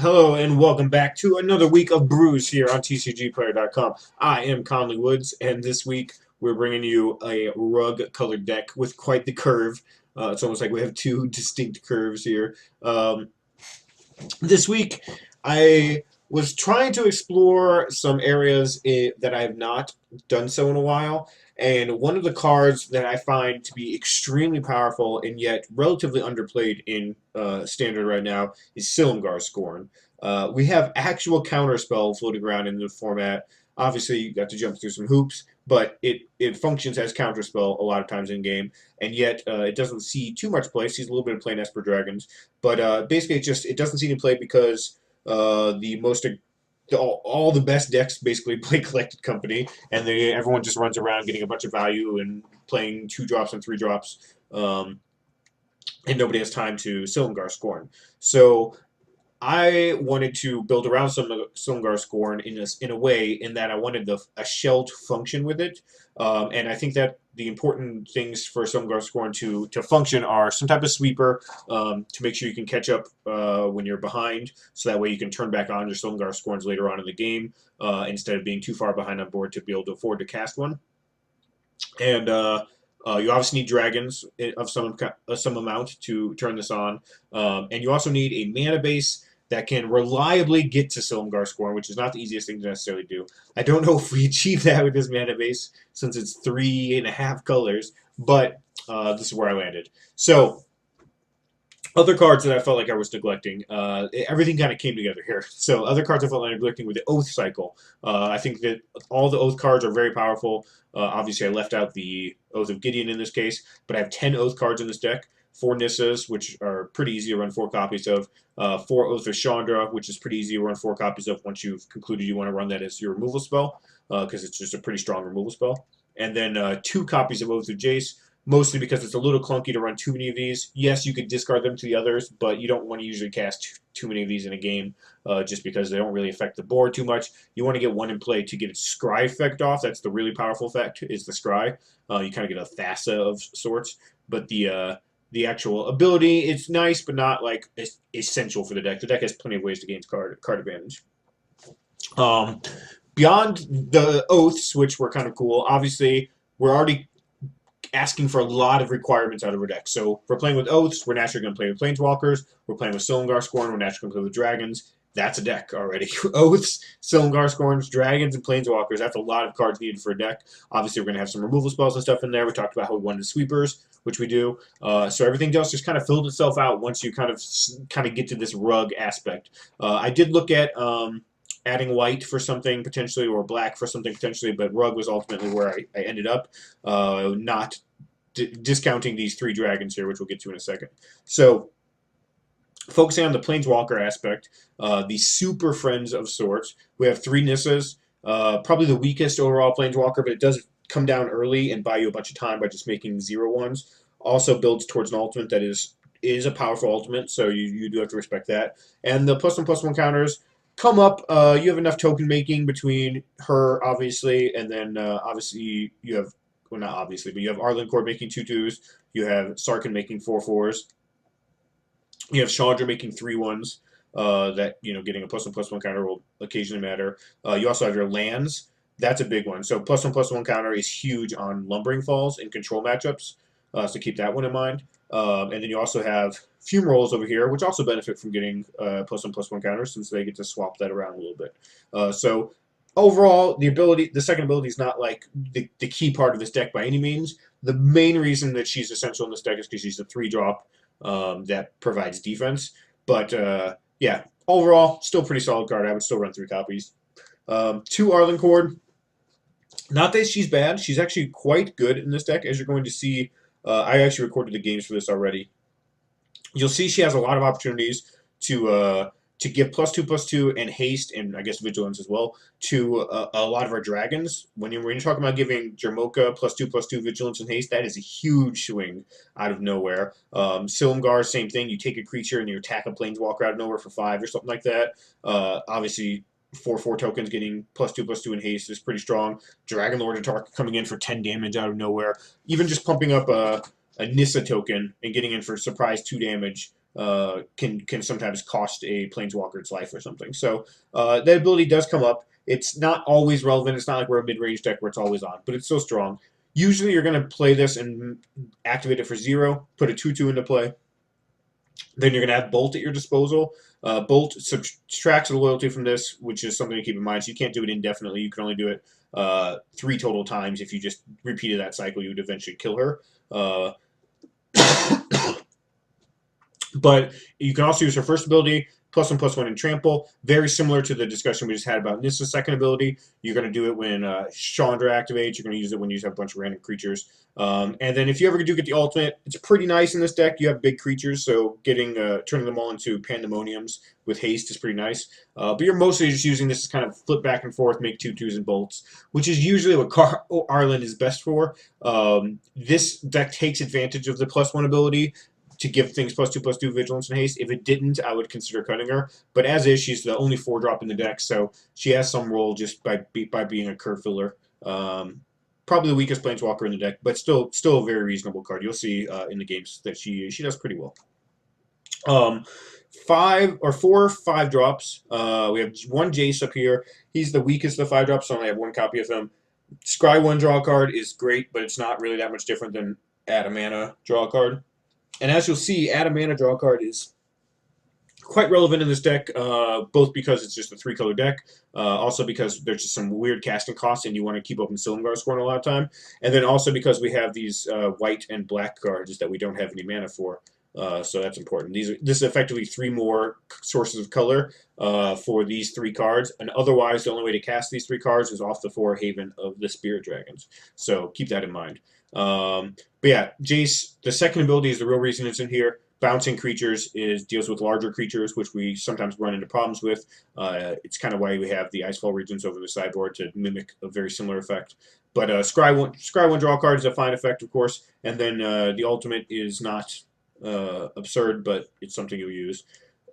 Hello and welcome back to another week of brews here on TCGplayer.com. I am Conley Woods, and this week we're bringing you a rug-colored deck with quite the curve. It's almost like we have two distinct curves here. This week, I was trying to explore some areas that I have not done so in a while, and one of the cards that I find to be extremely powerful and yet relatively underplayed in Standard right now is Silumgar Scorn. We have actual counterspell floating around in the format. Obviously, you got to jump through some hoops, but it functions as counterspell a lot of times in game, and yet it doesn't see too much play. It sees a little bit of play in Esper Dragons, but basically it doesn't seem to play because all the best decks basically play Collected Company, and everyone just runs around getting a bunch of value and playing 2 drops and 3 drops, and nobody has time to Silumgar Scorn. So I wanted to build around Silumgar Scorn in a way in that I wanted a shell to function with it, and I think that the important things for Silumgar Scorn to function are some type of sweeper to make sure you can catch up when you're behind, so that way you can turn back on your Silumgar Scorns later on in the game instead of being too far behind on board to be able to afford to cast one. And you obviously need dragons of some amount to turn this on, and you also need a mana base that can reliably get to Silumgar Scorn, which is not the easiest thing to necessarily do. I don't know if we achieve that with this mana base since it's 3.5 colors, but this is where I landed. So other cards that I felt like I was neglecting, everything kind of came together here. So other cards I felt like neglecting were the Oath Cycle. I think that all the Oath cards are very powerful. Obviously, I left out the Oath of Gideon in this case, but I have 10 Oath cards in this deck. 4 Nissas, which are pretty easy to run 4 copies of. 4 Oath of Chandra, which is pretty easy to run 4 copies of once you've concluded you want to run that as your removal spell, because it's just a pretty strong removal spell. And then 2 copies of Oath of Jace, mostly because it's a little clunky to run too many of these. Yes, you could discard them to the others, but you don't want to usually cast too many of these in a game just because they don't really affect the board too much. You want to get one in play to get its Scry effect off. That's the really powerful effect, is the Scry. You kind of get a Thassa of sorts, but the actual ability, it's nice, but not like essential for the deck. The deck has plenty of ways to gain card advantage. Beyond the oaths, which were kind of cool, obviously we're already asking for a lot of requirements out of our deck. So if we're playing with oaths, we're naturally going to play with Planeswalkers. We're playing with Silumgar Scorn, we're naturally going to play with dragons. That's a deck already. Oaths, Silumgar Scorns, dragons, and Planeswalkers. That's a lot of cards needed for a deck. Obviously, we're going to have some removal spells and stuff in there. We talked about how we wanted sweepers, which we do. So everything else just kind of filled itself out once you kind of get to this rug aspect. I did look at adding white for something potentially, or black for something potentially, but rug was ultimately where I ended up, not discounting these 3 dragons here, which we'll get to in a second. So focusing on the Planeswalker aspect, the super friends of sorts, we have 3 Nissas, probably the weakest overall Planeswalker, but it does come down early and buy you a bunch of time by just making 0/1s. Also builds towards an ultimate that is a powerful ultimate, so you do have to respect that. And the +1/+1 counters come up. You have enough token making between her, obviously, and then obviously you have, well, not obviously, but you have Arlinn making 2/2s. You have Sarkhan making 4/4s. You have Chandra making 3/1s. That, getting a +1/+1 counter will occasionally matter. You also have your lands. That's a big one. So +1/+1 counter is huge on Lumbering Falls in control matchups. So keep that one in mind. And then you also have Fume Rolls over here, which also benefit from getting +1/+1 counters since they get to swap that around a little bit. So overall, the second ability is not like the key part of this deck by any means. The main reason that she's essential in this deck is because she's a 3-drop that provides defense. But yeah, overall, still pretty solid card. I would still run 3 copies. 2 Arlinn. Not that she's bad. She's actually quite good in this deck, as you're going to see. I actually recorded the games for this already. You'll see she has a lot of opportunities to give +2/+2 and haste, and I guess vigilance as well, to a lot of our dragons. When you're talking about giving Jermoka +2/+2 vigilance and haste, that is a huge swing out of nowhere. Silumgar, same thing. You take a creature and you attack a Planeswalker out of nowhere for 5 or something like that. Obviously, 4/4 tokens getting +2/+2 in haste is pretty strong. Dragonlord coming in for 10 damage out of nowhere. Even just pumping up a Nissa token and getting in for surprise 2 damage can sometimes cost a Planeswalker its life or something. So that ability does come up. It's not always relevant. It's not like we're a mid-range deck where it's always on, but it's still strong. Usually you're going to play this and activate it for 0, put a 2/2 into play. Then you're going to have Bolt at your disposal. Bolt subtracts the loyalty from this, which is something to keep in mind. So you can't do it indefinitely. You can only do it 3 total times. If you just repeated that cycle, you would eventually kill her. But you can also use her first ability, +1/+1 in trample. Very similar to the discussion we just had about Nissa's second ability. You're going to do it when Chandra activates. You're going to use it when you have a bunch of random creatures. And then if you ever do get the ultimate, it's pretty nice in this deck. You have big creatures, so getting turning them all into pandemoniums with haste is pretty nice. But you're mostly just using this to kind of flip back and forth, make 2/2s and bolts, which is usually what Arlen is best for. This deck takes advantage of the +1 ability to give things +2/+2 vigilance and haste. If it didn't, I would consider cutting her. But as is, she's the only 4-drop in the deck, so she has some role just by being a curve filler. Probably the weakest Planeswalker in the deck, but still a very reasonable card. You'll see in the games that she does pretty well. 4 or 5 drops. We have 1 Jace up here. He's the weakest of the 5 drops, so I only have 1 copy of him. Scry 1 draw card is great, but it's not really that much different than add a mana draw card. And as you'll see, add a mana draw card is quite relevant in this deck, both because it's just a 3-color deck, also because there's just some weird casting costs and you want to keep open Silumgar scoring a lot of time, and then also because we have these white and black cards that we don't have any mana for. So that's important. This is effectively 3 more sources of color for these 3 cards, and otherwise the only way to cast these 3 cards is off the 4 Haven of the Spirit Dragons. So keep that in mind. But yeah, Jace, the second ability is the real reason it's in here. Bouncing creatures deals with larger creatures, which we sometimes run into problems with. It's kind of why we have the Icefall Regents over the sideboard to mimic a very similar effect. But Scry 1 draw card is a fine effect, of course, and then the ultimate is not absurd, but it's something you'll use.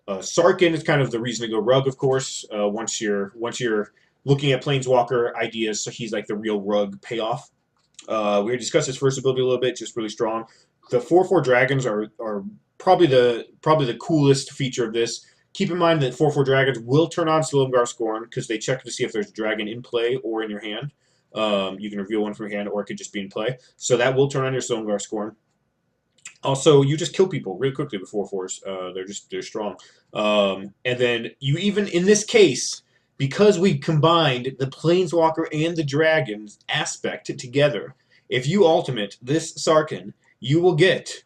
Sarkhan is kind of the reason to go Rug, of course. Once you're looking at Planeswalker ideas, so he's like the real Rug payoff. We discussed his first ability a little bit, just really strong. The 4/4 dragons are probably the coolest feature of this. Keep in mind that 4/4 dragons will turn on Silumgar Scorn because they check to see if there's a dragon in play or in your hand. You can reveal one from your hand, or it could just be in play. So that will turn on your Silumgar Scorn. Also, you just kill people really quickly with 4/4s. They're strong. And then you even in this case, because we combined the Planeswalker and the Dragons aspect together, if you ultimate this Sarkhan, you will get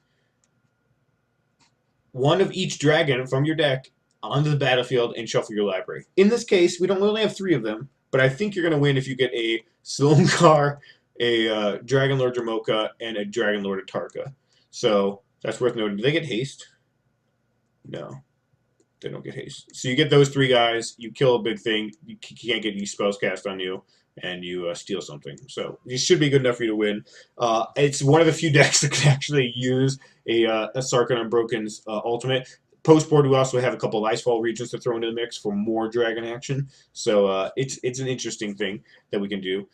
1 of each dragon from your deck onto the battlefield and shuffle your library. In this case, we don't only have 3 of them, but I think you're going to win if you get a Silumgar, a Dragonlord Dramoka, and a Dragonlord Atarka. So that's worth noting. Do they get haste? No. They don't get haste. So you get those 3 guys, you kill a big thing, you can't get any spells cast on you, and you steal something. So this should be good enough for you to win. It's one of the few decks that can actually use a Sarkhan Unbroken's ultimate. Post-board, we also have a couple of Icefall Regents to throw into the mix for more dragon action. So it's an interesting thing that we can do.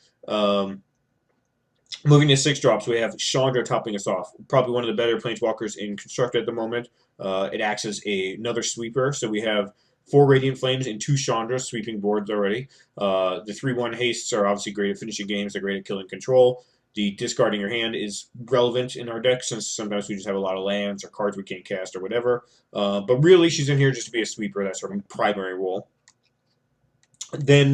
Moving to 6 drops, we have Chandra topping us off. Probably one of the better Planeswalkers in Constructed at the moment. It acts as another sweeper, so we have 4 Radiant Flames and 2 Chandras sweeping boards already. The 3/1 hastes are obviously great at finishing games. They're great at killing control. The discarding your hand is relevant in our deck since sometimes we just have a lot of lands or cards we can't cast or whatever. But really, she's in here just to be a sweeper. That's her primary role. Then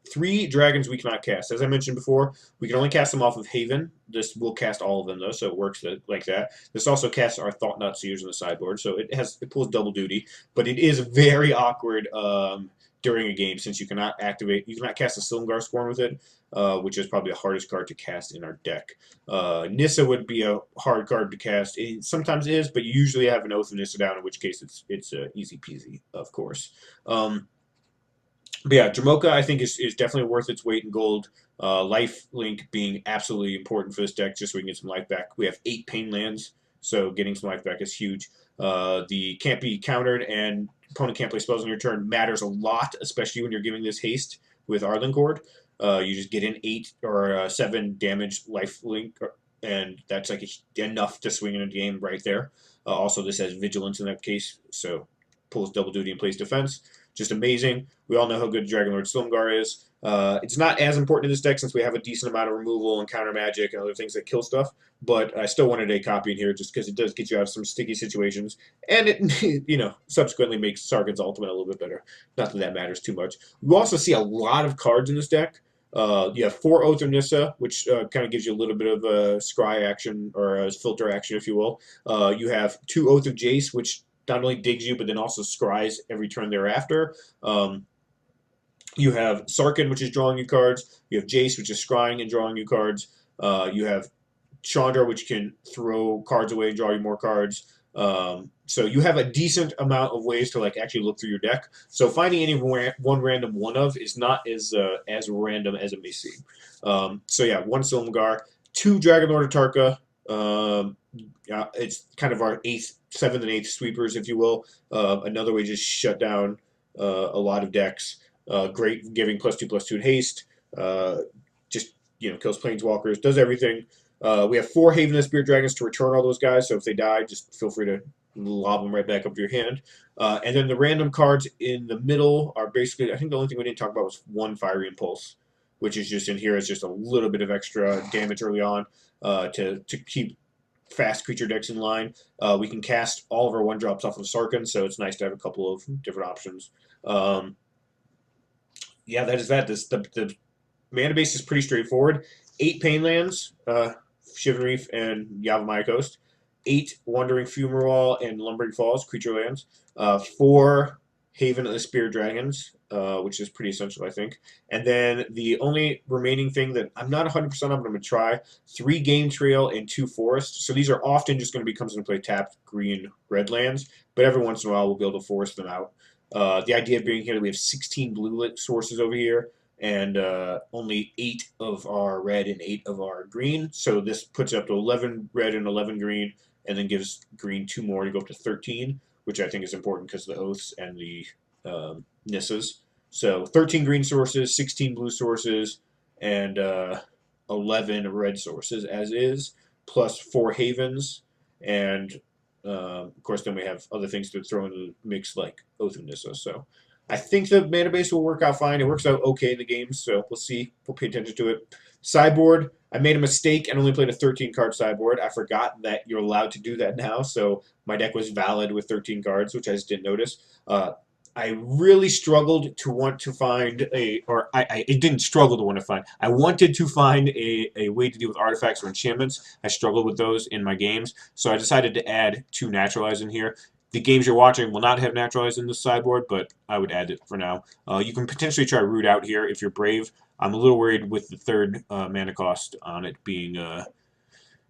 3 dragons we cannot cast. As I mentioned before, we can only cast them off of Haven. This will cast all of them, though, so it works like that. This also casts our Thought Knot Seers on the sideboard, so it pulls double duty. But it is very awkward during a game since you cannot cast a Silumgar Scorn with it, which is probably the hardest card to cast in our deck. Nissa would be a hard card to cast. It sometimes is, but you usually have an Oath of Nissa down, in which case it's easy peasy, of course. But yeah, Dramoka, I think, is definitely worth its weight in gold. Life Link being absolutely important for this deck, just so we can get some life back. We have 8 Pain lands, so getting some life back is huge. The can't be countered, and opponent can't play spells on your turn matters a lot, especially when you're giving this haste with Arlen Cord. You just get in 8 or 7 damage life link and that's like enough to swing in a game right there. Also, this has vigilance in that case, so pulls double duty and plays defense. Just amazing. We all know how good Dragonlord Silumgar is. It's not as important in this deck since we have a decent amount of removal and counter magic and other things that kill stuff, but I still wanted a copy in here just because it does get you out of some sticky situations, and it, subsequently makes Sarkhan's ultimate a little bit better. Not that that matters too much. We also see a lot of cards in this deck. You have 4 Oath of Nissa, which kind of gives you a little bit of a scry action, or a filter action, if you will. You have 2 Oath of Jace, which not only digs you, but then also scries every turn thereafter. You have Sarkhan, which is drawing you cards. You have Jace, which is scrying and drawing you cards. You have Chandra, which can throw cards away and draw you more cards. So you have a decent amount of ways to like actually look through your deck. So finding any one random one of is not as random as it may seem. So yeah, 1 Silumgar, 2 Dragonlord Atarka. It's kind of our 7th and 8th sweepers, if you will. Another way to just shut down a lot of decks. Great, giving +2/+2 haste. Just kills planeswalkers, does everything. We have 4 Haven Spirit Dragons to return all those guys, so if they die, just feel free to lob them right back up to your hand. And then the random cards in the middle are basically, I think the only thing we didn't talk about was 1 Fiery Impulse, which is just in here as just a little bit of extra damage early on to keep fast creature decks in line. We can cast all of our 1-drops off of Sarkhan, so it's nice to have a couple of different options. Yeah, that is that. The mana base is pretty straightforward. 8 Pain lands, Shivan Reef and Yavimaya Coast. 8 Wandering Fumarole and Lumbering Falls, creature lands. 4 Haven of the Spirit Dragons, which is pretty essential, I think. And then the only remaining thing that I'm not 100% on, but I'm going to try, 3 Game Trail and 2 Forest. So these are often just going to be comes into play tapped green-red lands, but every once in a while we'll be able to forest them out. The idea of being here that we have 16 blue-lit sources over here, and only 8 of our red and 8 of our green. So this puts it up to 11 red and 11 green, and then gives green 2 more to go up to 13, which I think is important because of the Oaths and the Nissas. So 13 green sources, 16 blue sources, and 11 red sources as is, plus 4 Havens, and of course then we have other things to throw into the mix like Oath of Nissa. So I think the mana base will work out fine. It works out okay in the games, so we'll see. We'll pay attention to it. Sideboard, I made a mistake and only played a 13-card sideboard. I forgot that you're allowed to do that now, so my deck was valid with 13 cards, which I just didn't notice. I really struggled to want to find I didn't struggle to want to find. I wanted to find a way to deal with artifacts or enchantments. I struggled with those in my games, so I decided to add 2 Naturalize in here. The games you're watching will not have Naturalize in this sideboard, but I would add it for now. You can potentially try Root Out here if you're brave. I'm a little worried with the 3rd mana cost on it being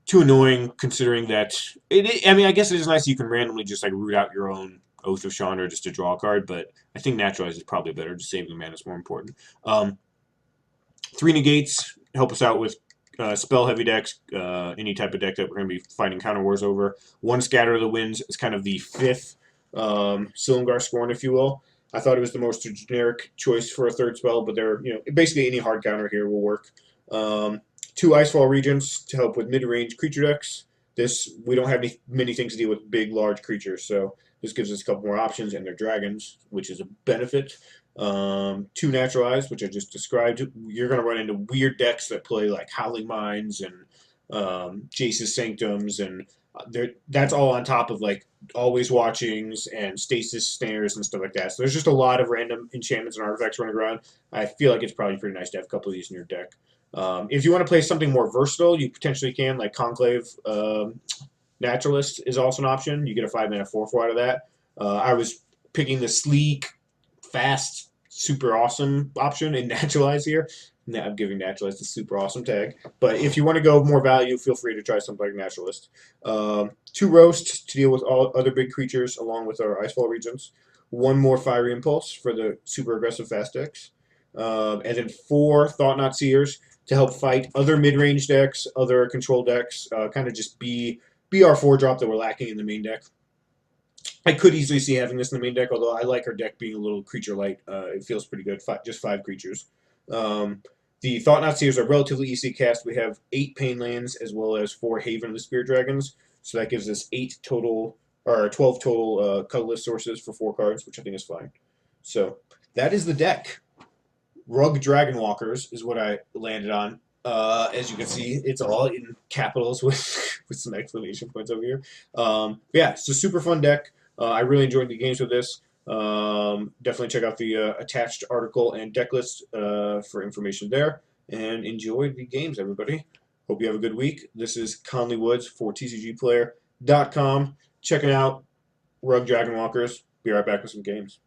too annoying, considering that I mean, I guess it is nice you can randomly just like root out your own Oath of Chandra just to draw a card, but I think Naturalize is probably better. Just saving the mana is more important. 3 Negates help us out with spell heavy decks, any type of deck that we're going to be fighting counter wars over. 1 Scatter of the Winds is kind of the 5th Silumgar Scorn, if you will. I thought it was the most generic choice for a 3rd spell, but they're basically any hard counter here will work. 2 Icefall Regents to help with mid-range creature decks. We don't have many things to deal with big, large creatures, so this gives us a couple more options, and they're dragons, which is a benefit. 2 Naturalize, which I just described. You're going to run into weird decks that play like Howling Mines and Jace's Sanctums, and that's all on top of like Always Watchings and Stasis Snares and stuff like that. So there's just a lot of random enchantments and artifacts running around. I feel like it's probably pretty nice to have a couple of these in your deck. If you want to play something more versatile, you potentially can, like Conclave Naturalist is also an option. You get a 5-mana 4/4 out of that. I was picking the sleek, fast, super awesome option in Naturalize here. Now I'm giving Naturalize the super awesome tag. But if you want to go more value, feel free to try something like Naturalist. 2 Roast to deal with all other big creatures along with our Icefall Regents. 1 more Fiery Impulse for the super aggressive fast decks. And then 4 Thought-Knot Seers to help fight other mid-range decks, other control decks, kind of just be our 4-drop that we're lacking in the main deck. I could easily see having this in the main deck, although I like our deck being a little creature light. It feels pretty good, just 5 creatures. The Thought-Knot Seers are relatively easy to cast. We have 8 Pain lands as well as 4 Haven of the Spear Dragons. So that gives us 8 total, or 12 total colorless sources for 4 cards, which I think is fine. So that is the deck. Rug Dragonwalkers is what I landed on. As you can see, it's all in capitals with with some exclamation points over here. Yeah, it's a super fun deck. I really enjoyed the games with this. Definitely check out the attached article and deck list for information there. And enjoy the games, everybody. Hope you have a good week. This is Conley Woods for TCGplayer.com. Checking out Rug Dragonwalkers. Be right back with some games.